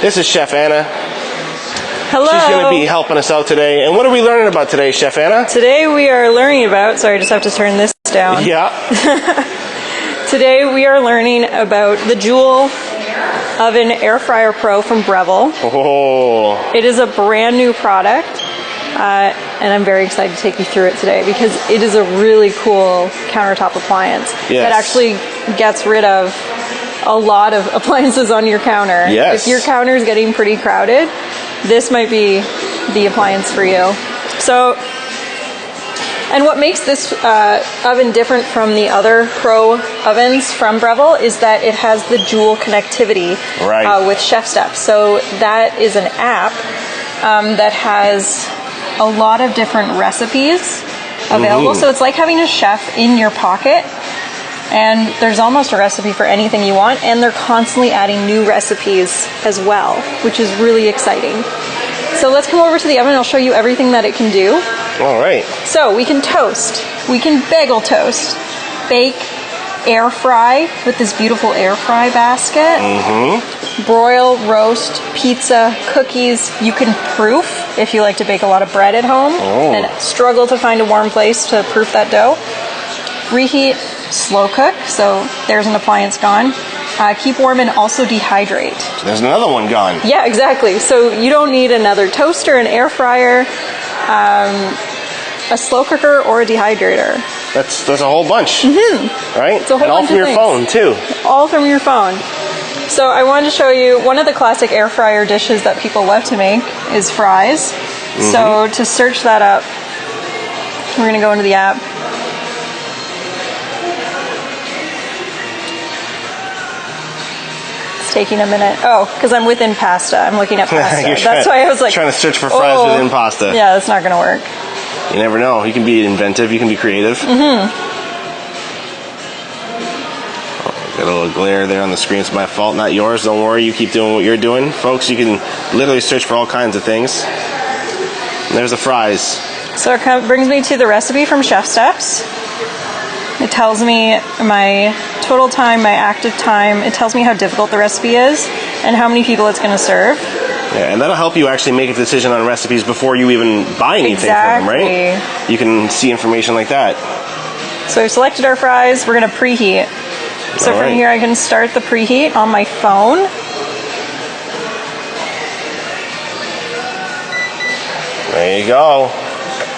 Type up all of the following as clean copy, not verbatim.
This is Chef Anna. Hello. She's going to be helping us out today. And what are we learning about today, Chef Anna? Today we are learning about, sorry, I just have to turn this down. Yeah. Today we are learning about the Joule Oven Air Fryer Pro from Breville. Oh. It is a brand new product, and I'm very excited to take you through it today because it is a really cool countertop appliance that actually gets rid of a lot of appliances on your counter. Yes. If your counter is getting pretty crowded, this might be the appliance for you. So, and what makes this oven different from the other Pro ovens from Breville is that it has the Joule connectivity with Chef Steps. So that is an app that has a lot of different recipes available. So it's like having a chef in your pocket. And there's almost a recipe for anything you want, and they're constantly adding new recipes as well, which is really exciting. So let's come over to the oven. I'll show you everything that it can do. All right. So we can toast, we can bagel toast, bake, air fry with this beautiful air fry basket, broil, roast, pizza, cookies. You can proof if you like to bake a lot of bread at home and struggle to find a warm place to proof that dough. Reheat, slow cook, so there's an appliance gone. Keep warm and also dehydrate. So there's another one gone. Yeah, exactly. So you don't need another toaster, an air fryer, a slow cooker, or a dehydrator. That's a whole bunch, right? It's a whole and all bunch from of your phone too. All from your phone. So I wanted to show you one of the classic air fryer dishes that people love to make is fries. So to search that up, we're going to go into the app. Taking a minute. Oh, because I'm within pasta. I'm looking at pasta. That's why I was like trying to search for fries within pasta. Yeah, that's not going to work. You never know. You can be inventive. You can be creative. Oh, got a little glare there on the screen. It's my fault, not yours. Don't worry. You keep doing what you're doing, folks. You can literally search for all kinds of things. And there's the fries. So it brings me to the recipe from Chef Steps. It tells me my total time, my active time. It tells me how difficult the recipe is and how many people it's going to serve. Yeah, and that'll help you actually make a decision on recipes before you even buy anything for them, right? You can see information like that. So we've selected our fries. We're going to preheat. So from here I can start the preheat on my phone. There you go.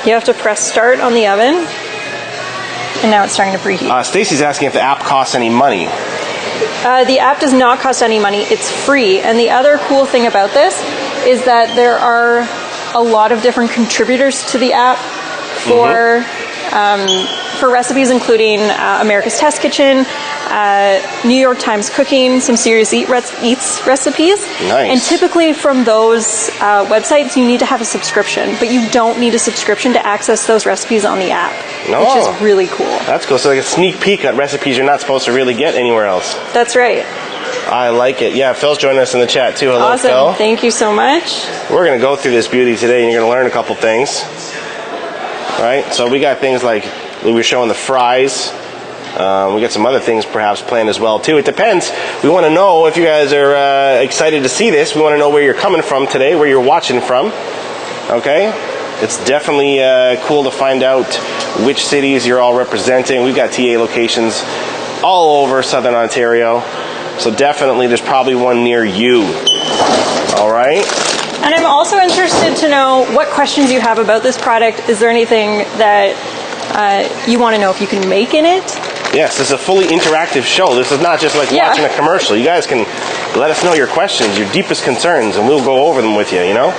You have to press start on the oven. And now it's starting to preheat. Stacy's asking if the app costs any money. The app does not cost any money. It's free. And the other cool thing about this is that there are a lot of different contributors to the app for recipes, including America's Test Kitchen, New York Times Cooking, some Serious Eats recipes. Nice. And typically from those websites, you need to have a subscription, but you don't need a subscription to access those recipes on the app, which is really cool. That's cool. So like a sneak peek at recipes you're not supposed to really get anywhere else. That's right. I like it. Yeah, Phil's joining us in the chat too. Hello, awesome. Phil. Thank you so much. We're going to go through this beauty today, and you're going to learn a couple things. All right, so we got things like we were showing the fries. We got some other things perhaps planned as well too. It depends. We want to know if you guys are excited to see this. We want to know where you're coming from today, where you're watching from. Okay? It's definitely cool to find out which cities you're all representing. We've got TA locations all over Southern Ontario. So definitely there's probably one near you. All right? And I'm also interested to know what questions you have about this product. Is there anything that you want to know if you can make in it? Yes, this is a fully interactive show. This is not just like watching a commercial. You guys can let us know your questions, your deepest concerns, and we'll go over them with you, you know?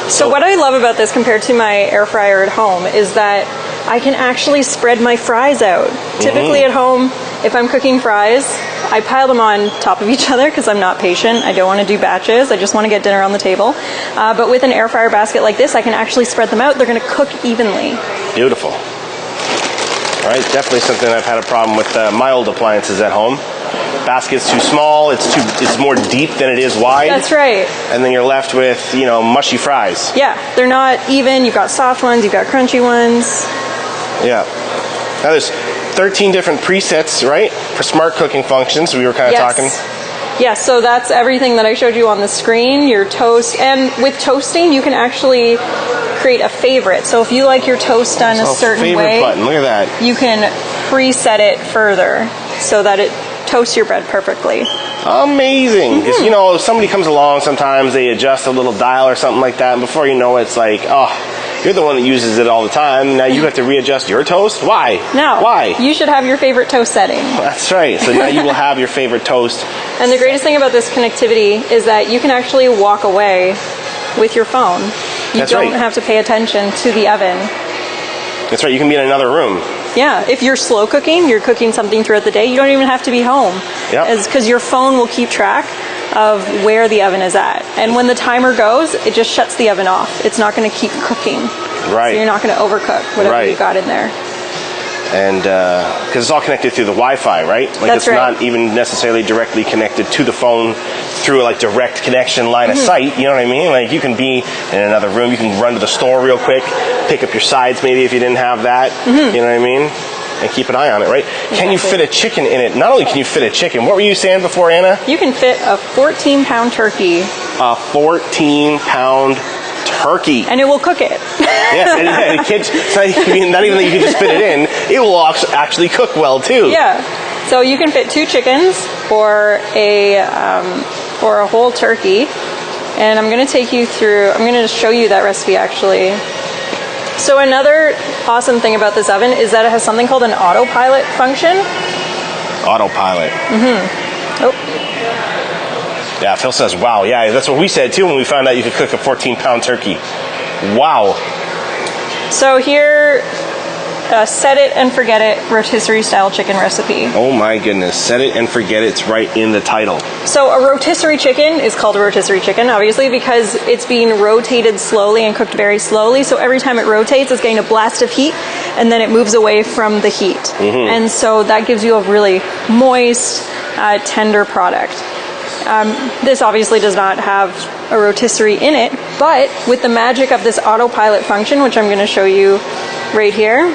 So what I love about this compared to my air fryer at home is that I can actually spread my fries out. Typically at home, if I'm cooking fries, I pile them on top of each other because I'm not patient. I don't want to do batches. I just want to get dinner on the table. But with an air fryer basket like this, I can actually spread them out. They're going to cook evenly. Beautiful. All right, definitely something I've had a problem with my old appliances at home. Basket's too small. It's more deep than it is wide. That's right. And then you're left with, mushy fries. Yeah, they're not even. You've got soft ones. You've got crunchy ones. Yeah. Now there's 13 different presets, right, for smart cooking functions. We were kind of talking. Yes, so that's everything that I showed you on the screen, your toast. And with toasting, you can actually create a favorite. So if you like your toast done a certain favorite way, button. Look at that. you can preset it further so that it toasts your bread perfectly. Amazing. Because, you know, if somebody comes along, sometimes they adjust a little dial or something like that, and before you know it, it's like, oh, you're the one that uses it all the time. Now you have to readjust your toast? Why? No. Why? You should have your favorite toast setting. That's right. So now you will have your favorite toast. And the greatest thing about this connectivity is that you can actually walk away with your phone. You That's don't right. have to pay attention to the oven. That's right. You can be in another room. Yeah, if you're slow cooking, you're cooking something throughout the day, you don't even have to be home. Yep. Because your phone will keep track of where the oven is at. And when the timer goes, it just shuts the oven off. It's not going to keep cooking. Right. So you're not going to overcook whatever Right. you got in there. And because it's all connected through the Wi-Fi, right? Like That's it's right. not even necessarily directly connected to the phone through like direct connection line of sight. You know what I mean? Like you can be in another room. You can run to the store real quick, pick up your sides maybe if you didn't have that. You know what I mean? And keep an eye on it, right? Can you fit a chicken in it? Not only can you fit a chicken. What were you saying before, Anna? You can fit a 14-pound turkey. A 14-pound turkey. And it will cook it. Yes, and it's not even that you can just fit it in. It will actually cook well too. Yeah. So you can fit 2 chickens or a whole turkey. And I'm going to take you through, I'm going to show you that recipe actually. So another awesome thing about this oven is that it has something called an autopilot function. Autopilot. Oh. Yeah, Phil says, wow. Yeah, that's what we said too when we found out you could cook a 14-pound turkey. Wow. So here, set it and forget it rotisserie style chicken recipe. Oh my goodness. Set it and forget it. It's right in the title. So a rotisserie chicken is called a rotisserie chicken, obviously, because it's being rotated slowly and cooked very slowly. So every time it rotates, it's getting a blast of heat, and then it moves away from the heat. And so that gives you a really moist, tender product. This obviously does not have a rotisserie in it, but with the magic of this autopilot function, which I'm going to show you right here.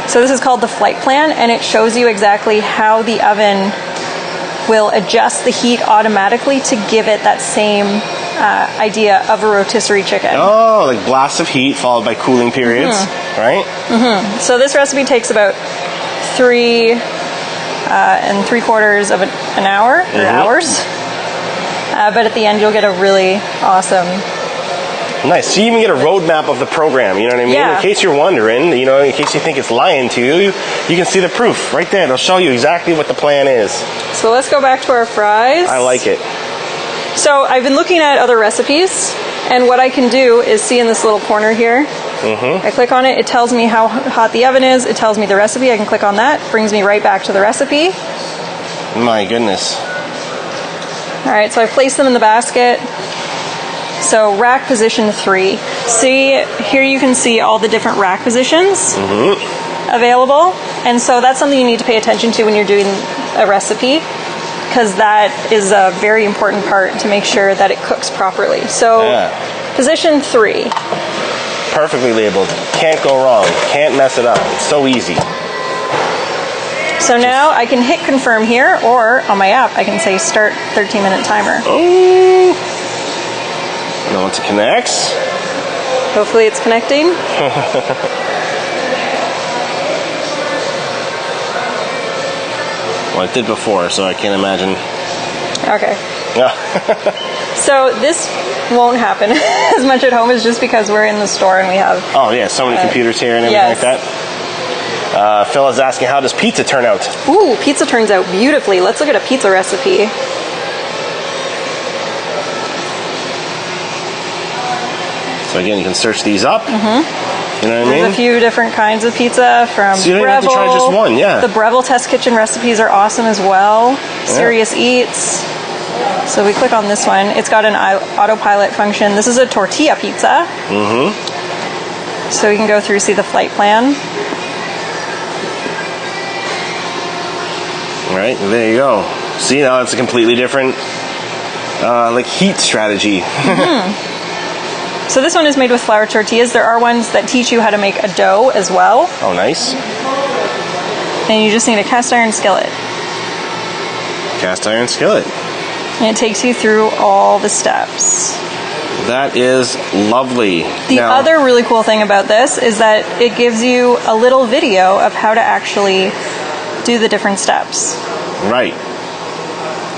So this is called the flight plan, and it shows you exactly how the oven will adjust the heat automatically to give it that same idea of a rotisserie chicken. Oh, like blasts of heat followed by cooling periods, right? So this recipe takes about 3 3/4 of an hour, or hours. But at the end, you'll get a really awesome... Nice. So you even get a roadmap of the program, you know what I mean? Yeah. In case you're wondering, you know, in case you think it's lying to you, you can see the proof right there. It'll show you exactly what the plan is. So let's go back to our fries. I like it. So I've been looking at other recipes, and what I can do is see in this little corner here, I click on it, it tells me how hot the oven is, it tells me the recipe, I can click on that, brings me right back to the recipe. My goodness. Alright, so I've placed them in the basket. So rack position 3. See, here you can see all the different rack positions available. And so that's something you need to pay attention to when you're doing a recipe, because that is a very important part to make sure that it cooks properly. So position 3. Perfectly labeled. Can't go wrong. Can't mess it up. It's so easy. So now I can hit confirm here, or on my app I can say start 13-minute timer. Now once it connects. Hopefully it's connecting. Well, it did before, so I can't imagine. Okay. Yeah. So this won't happen as much at home, is just because we're in the store and we have... Oh yeah, so many computers here and everything like that. Phil is asking, how does pizza turn out? Ooh, pizza turns out beautifully. Let's look at a pizza recipe. So again, you can search these up. You know what I mean? There's a few different kinds of pizza from So you don't Breville. have to try just one, yeah. The Breville test kitchen recipes are awesome as well. Serious Eats. So we click on this one. It's got an autopilot function. This is a tortilla pizza. So we can go through, see the flight plan. All right, there you go. See, now it's a completely different like heat strategy. So this one is made with flour tortillas. There are ones that teach you how to make a dough as well. Oh, nice. And you just need a cast iron skillet. Cast iron skillet. And it takes you through all the steps. That is lovely. The other really cool thing about this is that it gives you a little video of how to actually do the different steps. Right.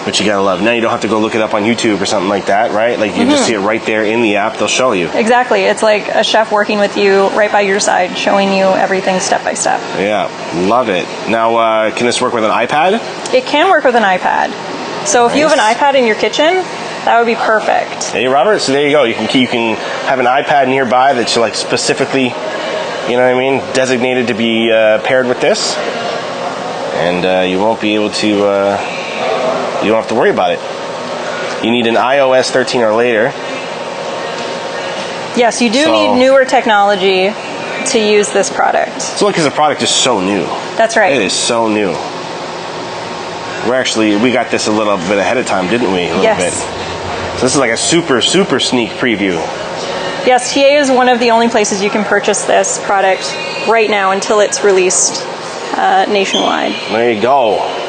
Which you gotta love. Now you don't have to go look it up on YouTube or something like that, right? Like you just see it right there in the app, they'll show you. Exactly. It's like a chef working with you right by your side, showing you everything step by step. Yeah, love it. Now, can this work with an iPad? It can work with an iPad. So if you have an iPad in your kitchen, that would be perfect. Hey, Robert. So there you go. You can have an iPad nearby that's like specifically, you know what I mean, designated to be paired with this, and you won't be able to. You don't have to worry about it. You need an iOS 13 or later. Yes, you do need newer technology to use this product. So look, because the product is so new. That's right. It is so new. We got this a little bit ahead of time, didn't we? A little bit. So this is like a super sneak preview. Yes, TA is one of the only places you can purchase this product right now until it's released nationwide. There you go.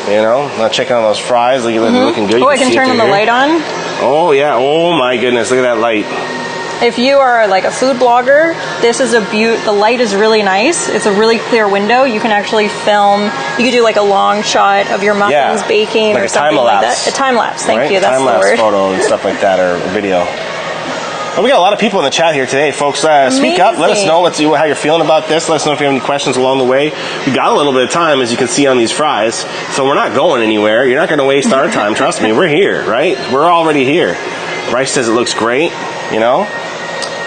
You know, now checking on those fries. They're looking good. Oh, I can turn on the light on. Oh yeah. Oh my goodness. Look at that light. If you are like a food blogger, this is a beaut. The light is really nice. It's a really clear window. You can actually film. You could do like a long shot of your muffins baking like or something like that. A time lapse. Thank you. That's the word. Time lapse photo and stuff like that, or video. Well, we got a lot of people in the chat here today, folks. Speak up. Let us know how you're feeling about this. Let us know if you have any questions along the way. We got a little bit of time, as you can see on these fries, so we're not going anywhere. You're not going to waste our time. Trust me, we're here, right? We're already here. Bryce says it looks great, you know?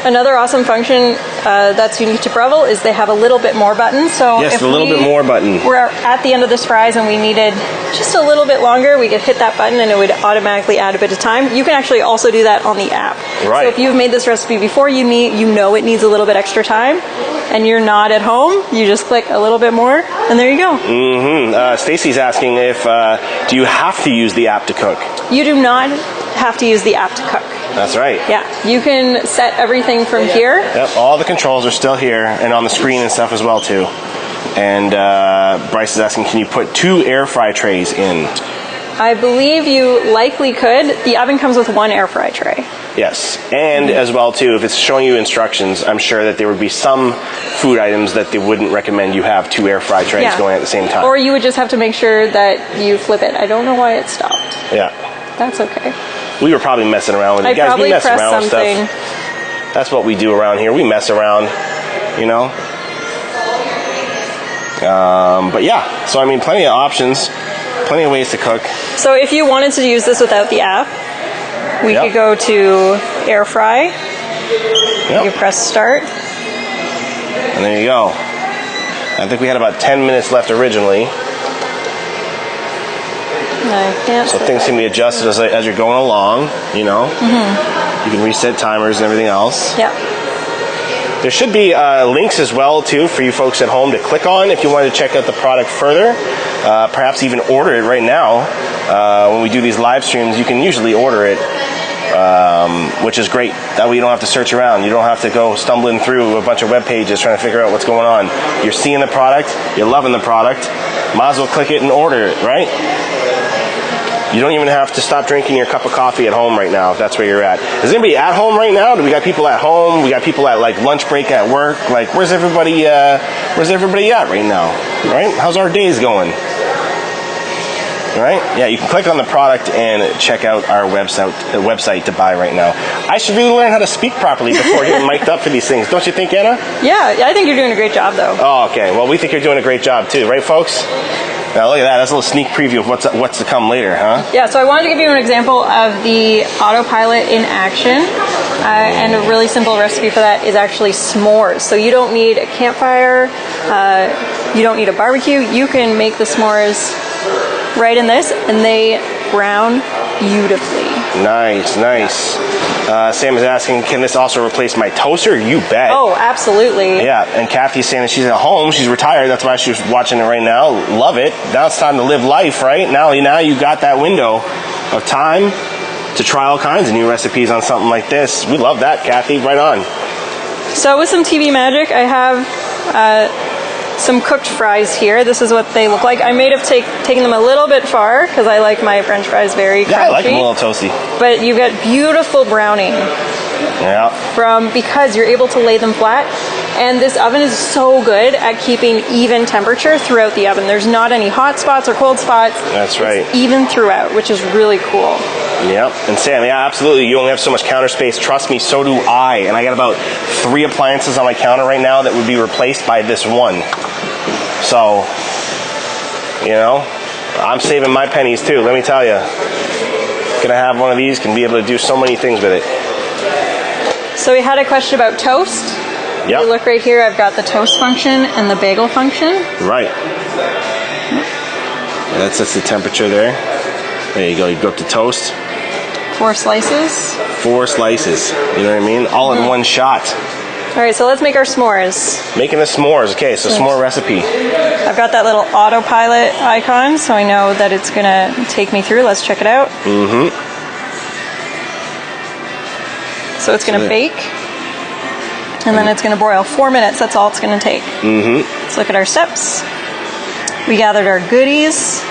Another awesome function that's unique to Breville is they have a little bit more button. So yes, if a little bit more button. We're at the end of this fries and we needed just a little bit longer, we could hit that button and it would automatically add a bit of time. You can actually also do that on the app. Right. So if you've made this recipe before, you know it needs a little bit extra time, and you're not at home, you just click a little bit more, and there you go. Stacy's asking if do you have to use the app to cook? You do not have to use the app to cook. That's right. Yeah, you can set everything from here. Yep, all the controls are still here and on the screen and stuff as well too. And Bryce is asking, can you put 2 air fry trays in? I believe you likely could. The oven comes with 1 air fry tray. Yes, and as well too, if it's showing you instructions, I'm sure that there would be some food items that they wouldn't recommend you have 2 air fry trays going at the same time. Or you would just have to make sure that you flip it. I don't know why it stopped. Yeah. That's okay. We were probably messing around with it. Guys, we mess around with stuff. That's what we do around here. We mess around, you know. But yeah, so I mean, plenty of options, plenty of ways to cook. So if you wanted to use this without the app, we could go to air fry. You press start. And there you go. I think we had about 10 minutes left originally. So things can be adjusted as you're going along, you know. You can reset timers and everything else. Yeah. There should be links as well, too, for you folks at home to click on if you wanted to check out the product further. Perhaps even order it right now. When we do these live streams, you can usually order it, which is great. That way you don't have to search around. You don't have to go stumbling through a bunch of web pages trying to figure out what's going on. You're seeing the product. You're loving the product. Might as well click it and order it, right? You don't even have to stop drinking your cup of coffee at home right now if that's where you're at. Is anybody at home right now? Do we got people at home? We got people at like lunch break at work? Like where's everybody at right now? Right? How's our days going? Right? Yeah, you can click on the product and check out our website to buy right now. I should really learn how to speak properly before getting mic'd up for these things. Don't you think, Anna? Yeah, I think you're doing a great job though. Oh, okay. Well, we think you're doing a great job too, right folks? Now look at that. That's a little sneak preview of what's to come later, huh? Yeah, so I wanted to give you an example of the autopilot in action. And a really simple recipe for that is actually s'mores. So you don't need a campfire. You don't need a barbecue. You can make the s'mores right in this, and they brown beautifully. Nice. Sam is asking, can this also replace my toaster? You bet. Oh, absolutely. Yeah, and Kathy's saying that she's at home. She's retired. That's why she's watching it right now. Love it. Now it's time to live life, right? Now you got that window of time to try all kinds of new recipes on something like this. We love that, Kathy. Right on. So with some TV magic, I have some cooked fries here. This is what they look like. I may have taken them a little bit far because I like my French fries very crunchy. Yeah, I like them a little toasty. But you get beautiful browning because you're able to lay them flat. And this oven is so good at keeping even temperature throughout the oven. There's not any hot spots or cold spots. That's right. It's even throughout, which is really cool. Yep. And Sam, yeah, absolutely. You only have so much counter space. Trust me, so do I. And I got about 3 appliances on my counter right now that would be replaced by this one. So, you know, I'm saving my pennies too, let me tell you. Gonna have one of these, can be able to do so many things with it. So we had a question about toast. Yep. You look right here, I've got the toast function and the bagel function. Right. That sets the temperature there. There you go, you go up to toast. 4 slices. 4 slices, you know what I mean? All in one shot. All right, so let's make our s'mores. Making the s'mores, okay, so s'more recipe. I've got that little autopilot icon, so I know that it's gonna take me through. Let's check it out. So it's gonna bake, and then it's gonna broil 4 minutes. That's all it's gonna take. Let's look at our steps. We gathered our goodies.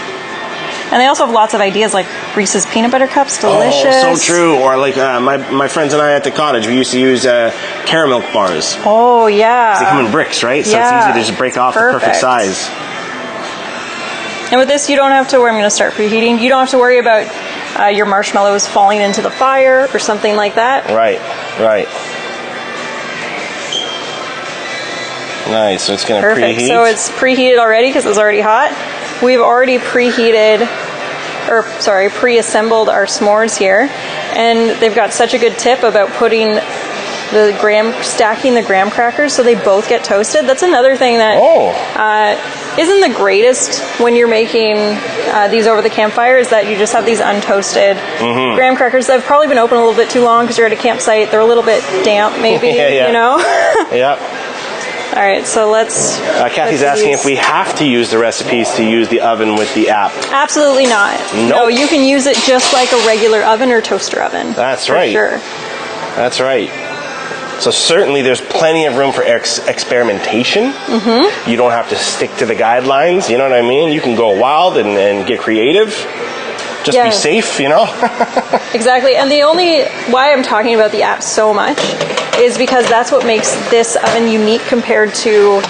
And they also have lots of ideas like Reese's peanut butter cups, delicious. Oh, so true. Or like my friends and I at the cottage, we used to use caramel bars. Oh, yeah. They come in bricks, right? So it's easy to just break off the perfect size. And with this, you don't have to worry. I'm going to start preheating. You don't have to worry about your marshmallows falling into the fire or something like that. Right, right. Nice, so it's going to preheat. So it's preheated already because it's already hot. We've already preassembled our s'mores here, and they've got such a good tip about putting stacking the graham crackers so they both get toasted. That's another thing that isn't the greatest when you're making these over the campfire, is that you just have these untoasted graham crackers that have probably been open a little bit too long because you're at a campsite. They're a little bit damp, maybe, you know? Yeah. All right, so let's... Kathy's asking if we have to use the recipes to use the oven with the app. Absolutely not. Nope. No, you can use it just like a regular oven or toaster oven. That's right. For sure. That's right. So certainly there's plenty of room for experimentation. You don't have to stick to the guidelines, you know what I mean? You can go wild and get creative. Just be safe, you know? Exactly. And the only why I'm talking about the app so much is because that's what makes this oven unique compared to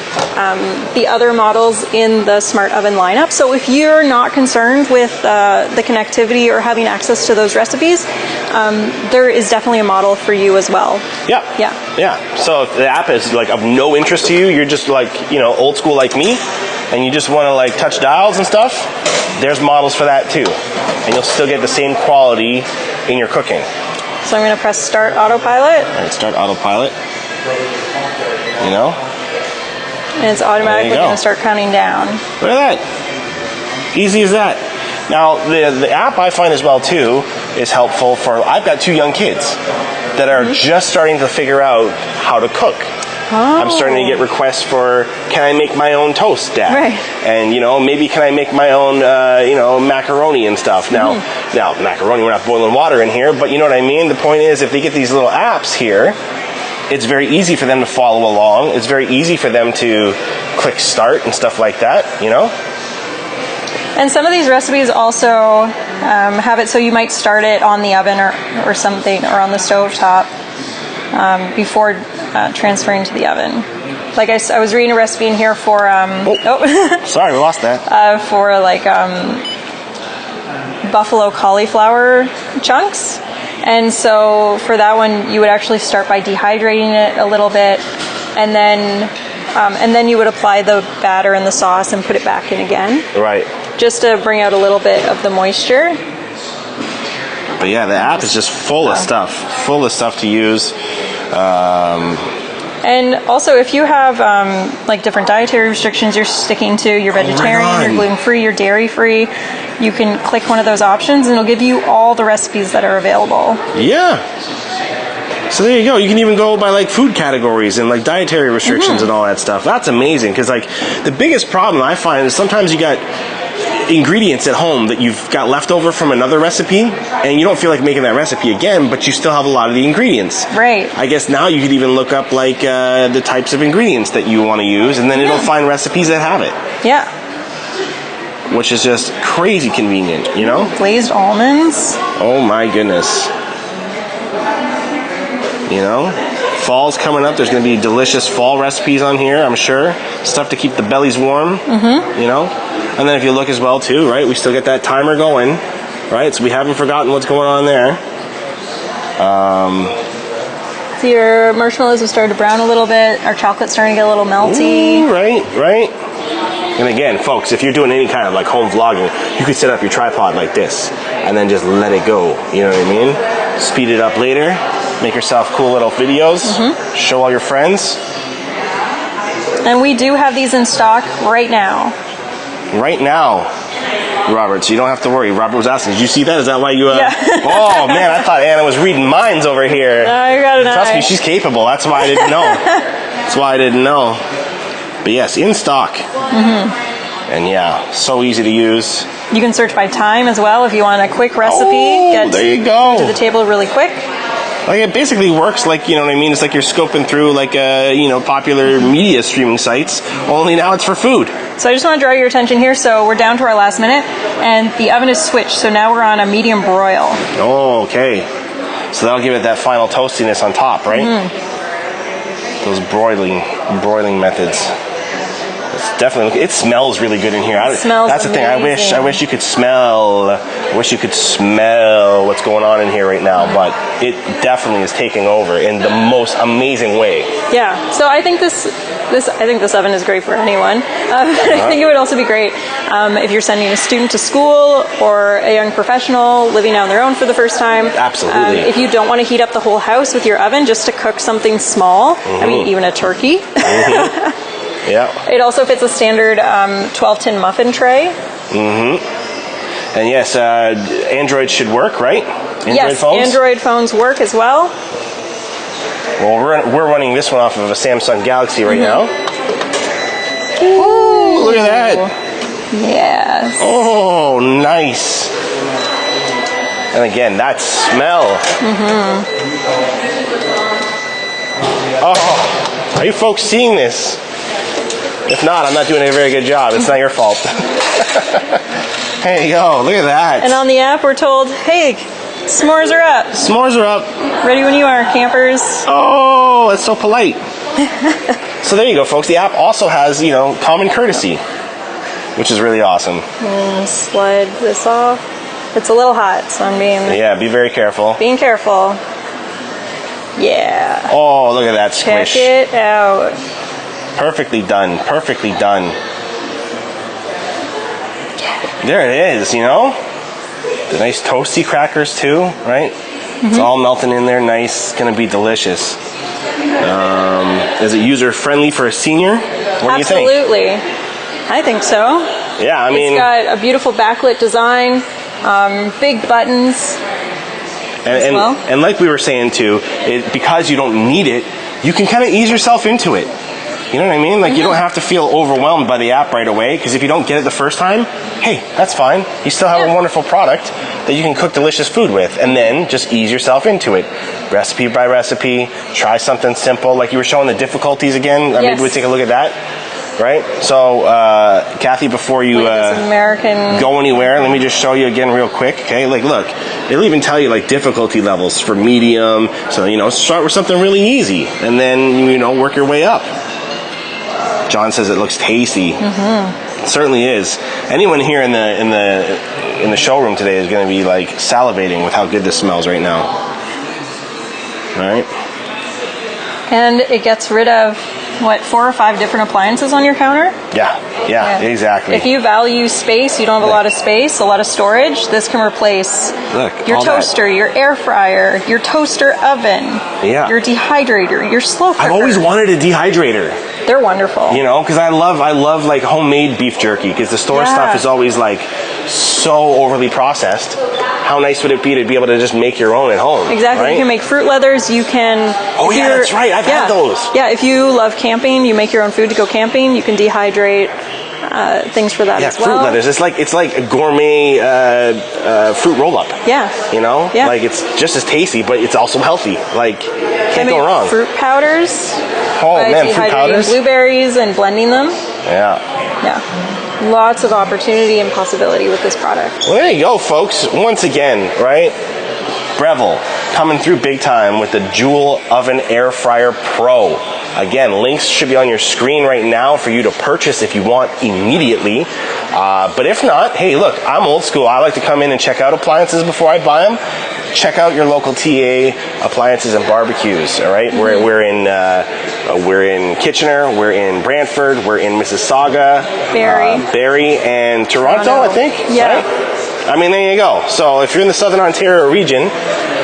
the other models in the Smart Oven lineup. So if you're not concerned with the connectivity or having access to those recipes, there is definitely a model for you as well. Yeah. So if the app is like of no interest to you, you're just like, you know, old school like me, and you just want to like touch dials and stuff, there's models for that too. And you'll still get the same quality in your cooking. So I'm going to press Start Autopilot. All right, Start Autopilot. You know? And it's automatically going to start counting down. Look at that. Easy as that. Now, the app I find as well, too, is helpful for... I've got 2 young kids that are just starting to figure out how to cook. I'm starting to get requests for, can I make my own toast, Dad? Right. And, you know, maybe can I make my own, macaroni and stuff. Now, macaroni, we're not boiling water in here, but you know what I mean? The point is, if they get these little apps here, it's very easy for them to follow along. It's very easy for them to click start and stuff like that, you know? And some of these recipes also have it so you might start it on the oven or something, or on the stove top before transferring to the oven. Like I was reading a recipe in here for sorry, we lost that. For like buffalo cauliflower chunks, and so for that one you would actually start by dehydrating it a little bit, and then you would apply the batter and the sauce and put it back in again. Right. Just to bring out a little bit of the moisture. But yeah, the app is just full of stuff to use. And also, if you have like different dietary restrictions you're sticking to, you're vegetarian, you're gluten-free, you're dairy-free, you can click one of those options and it'll give you all the recipes that are available. Yeah. So there you go. You can even go by like food categories and like dietary restrictions and all that stuff. That's amazing, because like the biggest problem I find is sometimes you got ingredients at home that you've got left over from another recipe, and you don't feel like making that recipe again, but you still have a lot of the ingredients. Right. I guess now you could even look up like the types of ingredients that you want to use, and then it'll find recipes that have it. Yeah. Which is just crazy convenient, you know? Glazed almonds. Oh my goodness. You know? Fall's coming up. There's going to be delicious fall recipes on here, I'm sure. Stuff to keep the bellies warm, you know? And then if you look as well, too, right? We still get that timer going, right? So we haven't forgotten what's going on there. So your marshmallows have started to brown a little bit. Our chocolate's starting to get a little melty. Ooh, right. And again, folks, if you're doing any kind of like home vlogging, you could set up your tripod like this and then just let it go. You know what I mean? Speed it up later. Make yourself cool little videos. Show all your friends. And we do have these in stock right now. Right now, Robert, so you don't have to worry. Robert was asking, did you see that? Is that why you... Yeah. Oh, man, I thought Anna was reading minds over here. I got an Trust eye. me, she's capable. That's why I didn't know. That's why I didn't know. But yes, in stock. And yeah, so easy to use. You can search by time as well if you want a quick recipe. Oh, there you go. To the table really quick. Like it basically works like, you know what I mean? It's like you're scoping through like, popular media streaming sites, only now it's for food. So I just want to draw your attention here. So we're down to our last minute, and the oven is switched. So now we're on a medium broil. Oh, okay. So that'll give it that final toastiness on top, right? Those broiling methods. It's definitely. It smells really good in here. It smells That's the thing. amazing. I wish you could smell. I wish you could smell what's going on in here right now. But it definitely is taking over in the most amazing way. Yeah. So I think this oven is great for anyone. I think it would also be great if you're sending a student to school or a young professional living on their own for the first time. Absolutely. If you don't want to heat up the whole house with your oven, just to cook something small. I mean, even a turkey. Yeah. It also fits a standard 12-tin muffin tray. And yes, Android should work, right? Yes, phones? Android phones work as well. Well, we're running this one off of a Samsung Galaxy right now. Ooh, look at that. Yes. Oh, nice. And again, that smell. Oh, are you folks seeing this? If not, I'm not doing a very good job. It's not your fault. There you go. Look at that. And on the app, we're told, hey, s'mores are up. S'mores are up. Ready when you are, campers. Oh, that's so polite. So there you go, folks. The app also has, common courtesy, which is really awesome. Slide this off. It's a little hot, so I'm Yeah, be very careful. being careful. Yeah. Oh, look at that squish. Check it out. Perfectly done. Perfectly done. There it is, The nice toasty crackers too, right? It's all melting in there nice. It's going to be delicious. Is it user-friendly for a senior? What do you think? Absolutely. I think so. Yeah, I mean... It's got a beautiful backlit design, big buttons. And like we were saying too, because you don't need it, you can kind of ease yourself into it. You know what I mean? Like you don't have to feel overwhelmed by the app right away, because if you don't get it the first time, hey, that's fine. You still have a wonderful product that you can cook delicious food with, and then just ease yourself into it. Recipe by recipe, try something simple. Like you were showing the difficulties again. Maybe we take a look at that. Right? So, Kathy, before you go anywhere, let me just show you again real quick, okay? Like, look, it'll even tell you, like, difficulty levels for medium. So, start with something really easy, and then, work your way up. John says it looks tasty. It certainly is. Anyone here in the showroom today is going to be, like, salivating with how good this smells right now. All right? And it gets rid of, 4 or 5 different appliances on your counter? Yeah, exactly. If you value space, you don't have a lot of space, a lot of storage, this can replace your toaster, your air fryer, your toaster oven, your dehydrator, your slow cooker. I've always wanted a dehydrator. They're wonderful. Because I love like homemade beef jerky, because the store stuff is always like so overly processed. How nice would it be to be able to just make your own at home? Exactly. Right? You can make fruit leathers. You can... Oh, yeah, that's right. I've had those. Yeah, if you love camping, you make your own food to go camping. You can dehydrate things for that as well. Fruit letters. It's like a gourmet fruit roll-up. Yeah. You know? Yeah. Like, it's just as tasty, but it's also healthy. Like, can't go wrong. Fruit powders. Oh, man, fruit powders? Blueberries and blending them. Yeah. Yeah. Lots of opportunity and possibility with this product. Well, there you go, folks. Once again, right? Breville coming through big time with the Joule Oven Air Fryer Pro. Again, links should be on your screen right now for you to purchase if you want immediately. But if not, hey, look, I'm old school. I like to come in and check out appliances before I buy them. Check out your local TA Appliances and Barbecues. All right, we're in Kitchener, we're in Brantford, we're in Mississauga, Barrie, and Toronto, I think. Yeah. Right? I mean, there you go. So if you're in the Southern Ontario region,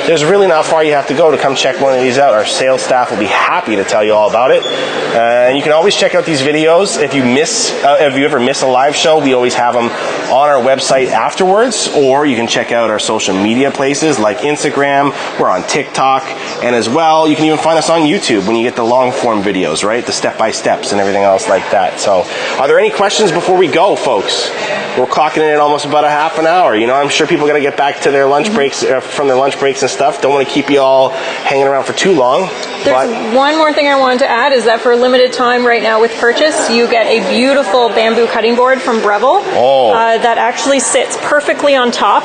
there's really not far you have to go to come check one of these out. Our sales staff will be happy to tell you all about it. And you can always check out these videos. If you ever miss a live show, we always have them on our website afterwards, or you can check out our social media places like Instagram. We're on TikTok, and as well, you can even find us on YouTube when you get the long form videos, right? The step-by-steps and everything else like that. So are there any questions before we go, folks? We're clocking in at almost about a half an hour. You know, I'm sure people got to get back to their lunch breaks, from their lunch breaks and stuff. Don't want to keep you all hanging around for too long. There's one more thing I wanted to add is that for a limited time right now with purchase, you get a beautiful bamboo cutting board from Breville that actually sits perfectly on top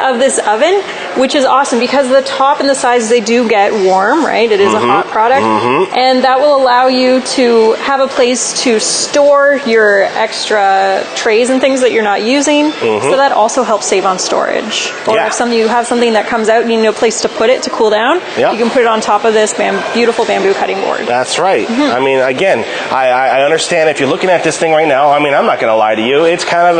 of this oven, which is awesome because the top and the sides, they do get warm, right? It is a hot product. And that will allow you to have a place to store your extra trays and things that you're not using. So that also helps save on storage. Or if you have something that comes out and you need a place to put it to cool down, you can put it on top of this beautiful bamboo cutting board. That's right. I mean, again, I understand if you're looking at this thing right now, I mean, I'm not going to lie to you. It's kind of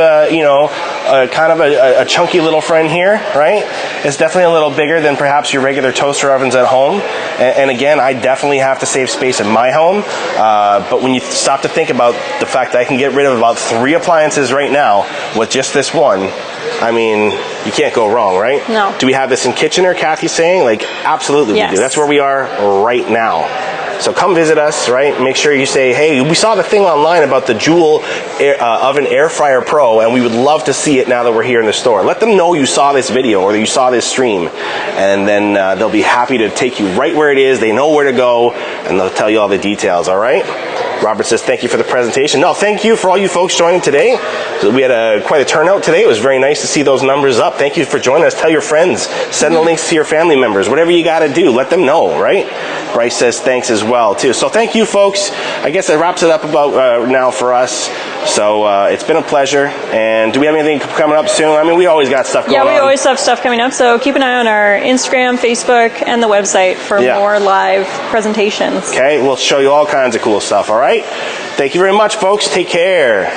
a chunky little friend here, right? It's definitely a little bigger than perhaps your regular toaster ovens at home. And again, I definitely have to save space in my home. But when you stop to think about the fact that I can get rid of about 3 appliances right now with just this one, I mean, you can't go wrong, right? No. Do we have this in Kitchener, Kathy's saying? Like, absolutely we do. That's where we are right now. So come visit us, right? Make sure you say, hey, we saw the thing online about the Joule Oven Air Fryer Pro, and we would love to see it now that we're here in the store. Let them know you saw this video or you saw this stream, and then they'll be happy to take you right where it is. They know where to go, and they'll tell you all the details, all right? Robert says, thank you for the presentation. No, thank you for all you folks joining today. We had quite a turnout today. It was very nice to see those numbers up. Thank you for joining us. Tell your friends. Send the links to your family members. Whatever you got to do, let them know, right? Bryce says thanks as well, too. So thank you, folks. I guess that wraps it up about now for us. So it's been a pleasure. And do we have anything coming up soon? I mean, we always got stuff going on. Yeah, we always have stuff coming up. So keep an eye on our Instagram, Facebook, and the website for more live presentations. Okay, we'll show you all kinds of cool stuff, all right? Thank you very much, folks. Take care.